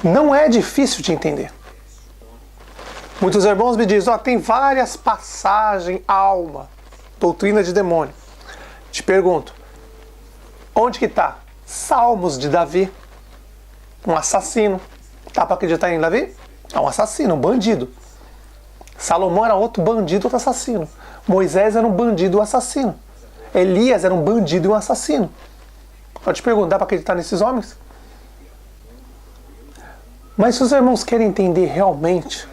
Não é difícil de entender. Muitos irmãos me dizem, tem várias passagens, alma, doutrina de demônio. Te pergunto, onde que está? Salmos de Davi, um assassino. Dá para acreditar em Davi? É um assassino, um bandido. Salomão era outro bandido, outro assassino. Moisés era um bandido, um assassino. Elias era um bandido e um assassino. Eu te pergunto, dá para acreditar nesses homens? Mas se os irmãos querem entender realmente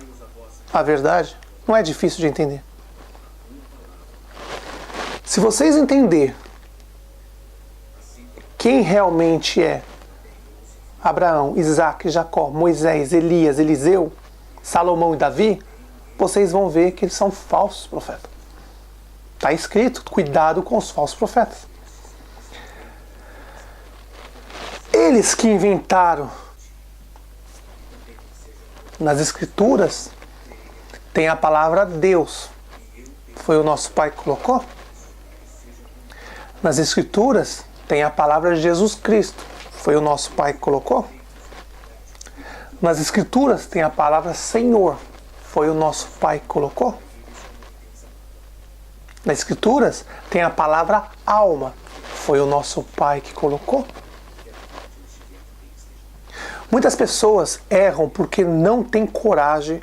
a verdade, não é difícil de entender. Se vocês entenderem quem realmente é Abraão, Isaac, Jacó, Moisés, Elias, Eliseu, Salomão e Davi, vocês vão ver que eles são falsos profetas. Está escrito, cuidado com os falsos profetas. Eles que inventaram nas escrituras, tem a palavra Deus. Foi o nosso Pai que colocou. Nas escrituras, tem a palavra Jesus Cristo. Foi o nosso Pai que colocou. Nas escrituras, tem a palavra Senhor. Foi o nosso Pai que colocou. Nas escrituras, tem a palavra alma. Foi o nosso Pai que colocou. Muitas pessoas erram porque não têm coragem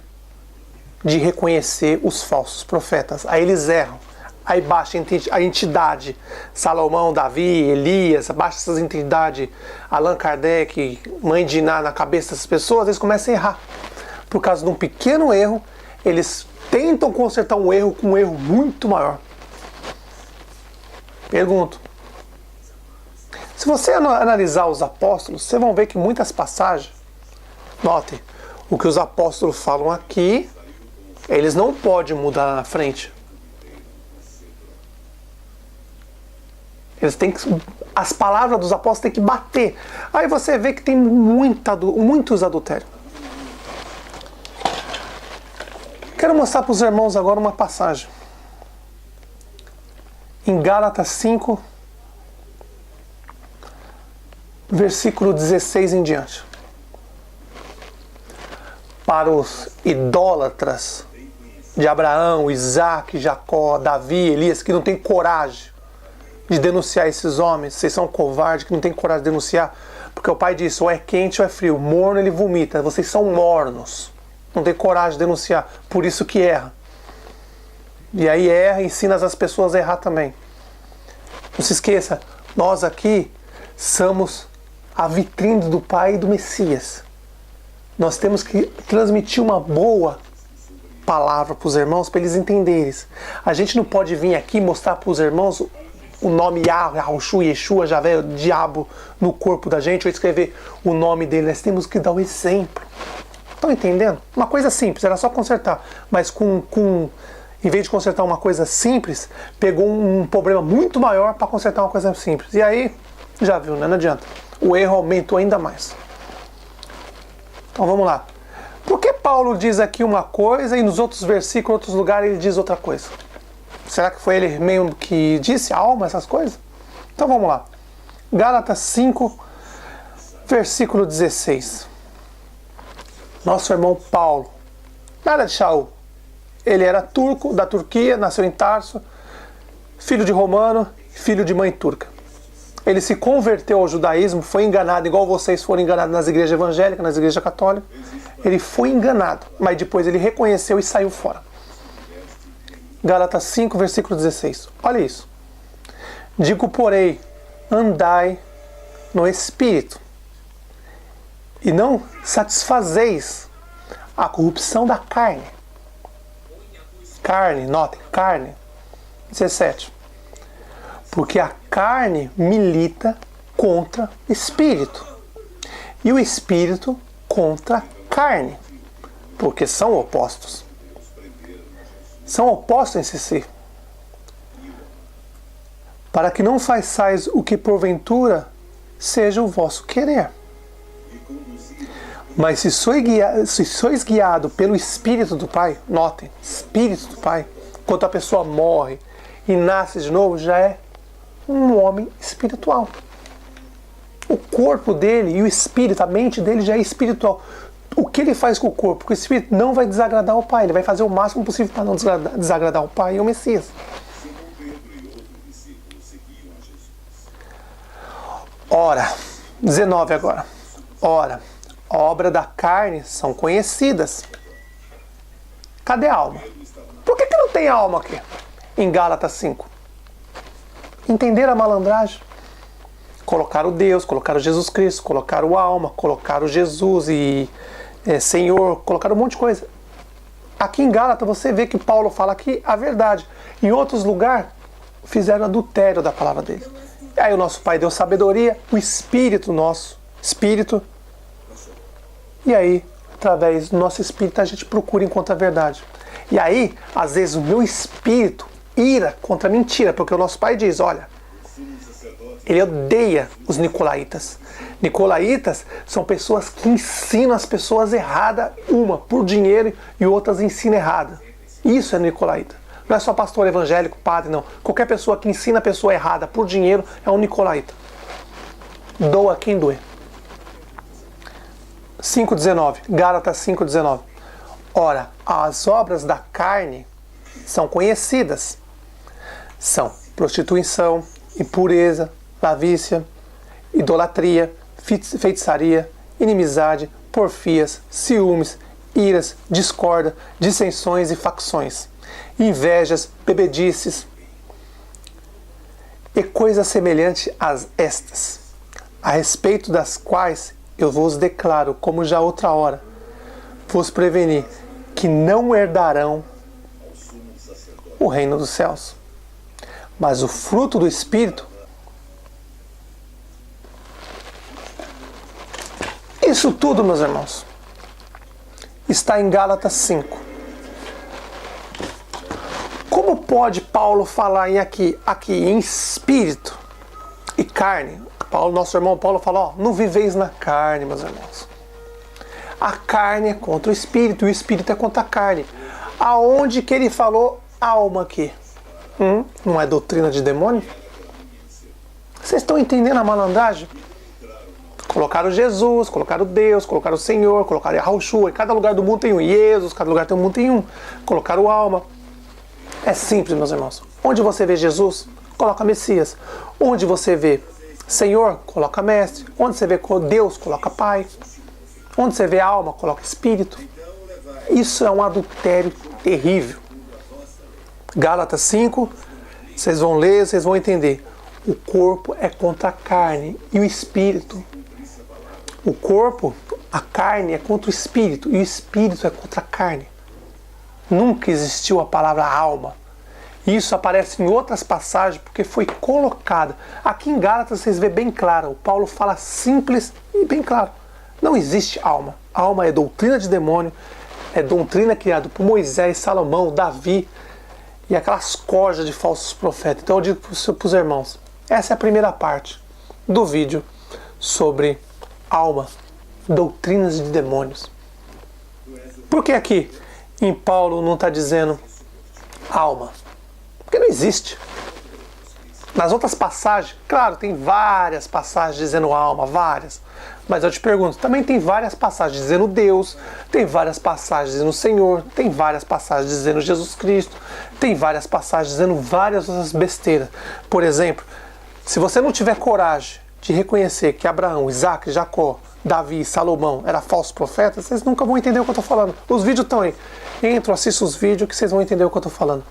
de reconhecer os falsos profetas. Aí eles erram. Aí baixa a entidade Salomão, Davi, Elias, baixa essas entidades, Allan Kardec, Mãe de Iná na cabeça dessas pessoas, eles começam a errar. Por causa de um pequeno erro, eles tentam consertar um erro com um erro muito maior. Pergunto. Se você analisar os apóstolos, vocês vão ver que muitas passagens, notem, o que os apóstolos falam aqui, eles não podem mudar lá na frente. Eles têm que, as palavras dos apóstolos têm que bater. Aí você vê que tem muitos adultérios. Quero mostrar para os irmãos agora uma passagem. Em Gálatas 5, versículo 16 em diante. Para os idólatras de Abraão, Isaac, Jacó, Davi, Elias, que não tem coragem de denunciar esses homens, vocês são covardes, que não tem coragem de denunciar, porque o pai disse, ou é quente ou é frio, morno ele vomita, vocês são mornos, não tem coragem de denunciar, por isso que erra. E aí erra, ensina as pessoas a errar também. Não se esqueça, nós aqui somos a vitrine do Pai e do Messias. Nós temos que transmitir uma boa palavra para os irmãos, para eles entenderem. A gente não pode vir aqui mostrar para os irmãos o nome Yahweh, Yahushua, Yeshua, Javé, o diabo no corpo da gente, ou escrever o nome dele. Nós temos que dar o exemplo. Estão entendendo? Uma coisa simples, era só consertar. Mas em vez de consertar uma coisa simples, pegou um problema muito maior para consertar uma coisa simples. E aí, já viu, né? Não adianta. O erro aumentou ainda mais. Então vamos lá. Por que Paulo diz aqui uma coisa e nos outros versículos, outros lugares, ele diz outra coisa? Será que foi ele mesmo que disse a alma, essas coisas? Então vamos lá. Gálatas 5, versículo 16. Nosso irmão Paulo, nada de Shaul. Ele era turco, da Turquia, nasceu em Tarso, filho de romano, filho de mãe turca. Ele se converteu ao judaísmo, foi enganado, igual vocês foram enganados nas igrejas evangélicas, nas igrejas católicas. Ele foi enganado, mas depois ele reconheceu e saiu fora. Gálatas 5, versículo 16. Olha isso. Digo, porém, andai no Espírito, e não satisfazeis a corrupção da carne. Carne, notem, carne. 17. Porque a carne milita contra o Espírito, e o Espírito contra a carne, porque são opostos. São opostos em si. Para que não façais o que porventura seja o vosso querer. Mas se sois guiado pelo Espírito do Pai, notem, Espírito do Pai, quando a pessoa morre e nasce de novo, já é um homem espiritual. O corpo dele e o espírito, a mente dele já é espiritual. O que ele faz com o corpo? Porque o espírito não vai desagradar o Pai. Ele vai fazer o máximo possível para não desagradar o Pai e o Messias. Ora, 19 agora. Ora, a obra da carne são conhecidas. Cadê a alma? Por que não tem alma aqui? Em Gálatas 5. Entenderam a malandragem? Colocaram Deus, colocaram Jesus Cristo, colocaram a alma, colocaram Jesus e Senhor, colocaram um monte de coisa. Aqui em Gálatas você vê que Paulo fala aqui a verdade. Em outros lugares fizeram adultério da palavra dele. Aí o nosso Pai deu sabedoria, o Espírito nosso, Espírito. E aí, através do nosso Espírito, a gente procura encontrar a verdade. E aí, às vezes, o meu Espírito ira contra a mentira, porque o nosso Pai diz, olha, ele odeia os nicolaítas. Nicolaítas são pessoas que ensinam as pessoas errada, uma por dinheiro e outras ensinam errada. Isso é nicolaíta. Não é só pastor evangélico, padre, não. Qualquer pessoa que ensina a pessoa errada por dinheiro é um nicolaíta. Doa quem doer. 5,19. Gálatas 5,19. Ora, as obras da carne são conhecidas. São prostituição, impureza, lavícia, idolatria, feitiçaria, inimizade, porfias, ciúmes, iras, discórdia, dissensões e facções, invejas, bebedices e coisas semelhantes a estas, a respeito das quais eu vos declaro, como já outra hora vos preveni, que não herdarão o reino dos céus. Mas o fruto do Espírito, isso tudo, meus irmãos, está em Gálatas 5. Como pode Paulo falar aqui em espírito e carne? Nosso irmão Paulo fala, ó, não viveis na carne, meus irmãos. A carne é contra o espírito e o espírito é contra a carne. Aonde que ele falou alma aqui? Não é doutrina de demônio? Vocês estão entendendo a malandragem? Colocaram Jesus, colocaram Deus, colocaram o Senhor, colocaram Yahushua. Em cada lugar do mundo tem um Jesus, cada lugar do mundo tem um. Colocaram alma. É simples, meus irmãos. Onde você vê Jesus, coloca Messias. Onde você vê Senhor, coloca Mestre. Onde você vê Deus, coloca Pai. Onde você vê alma, coloca Espírito. Isso é um adultério terrível. Gálatas 5, vocês vão ler, vocês vão entender. O corpo é contra a carne e o espírito. O corpo, a carne é contra o espírito e o espírito é contra a carne. Nunca existiu a palavra alma. Isso aparece em outras passagens porque foi colocada. Aqui em Gálatas vocês vê bem claro. O Paulo fala simples e bem claro. Não existe alma. Alma é doutrina de demônio, é doutrina criada por Moisés, Salomão, Davi e aquelas corjas de falsos profetas. Então eu digo para os irmãos, essa é a primeira parte do vídeo sobre alma, doutrinas de demônios. Por que aqui em Paulo não está dizendo alma? Porque não existe. Nas outras passagens, claro, tem várias passagens dizendo alma, várias. Mas eu te pergunto, também tem várias passagens dizendo Deus, tem várias passagens dizendo Senhor, tem várias passagens dizendo Jesus Cristo, tem várias passagens dizendo várias outras besteiras. Por exemplo, se você não tiver coragem de reconhecer que Abraão, Isaac, Jacó, Davi, Salomão eram falsos profetas, vocês nunca vão entender o que eu estou falando. Os vídeos estão aí. Entram, assistam os vídeos que vocês vão entender o que eu estou falando.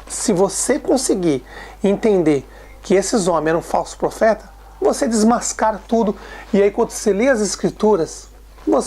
Se você conseguir entender que esses homens eram falsos profetas, você desmascara tudo. E aí quando você lê as escrituras, vocês vão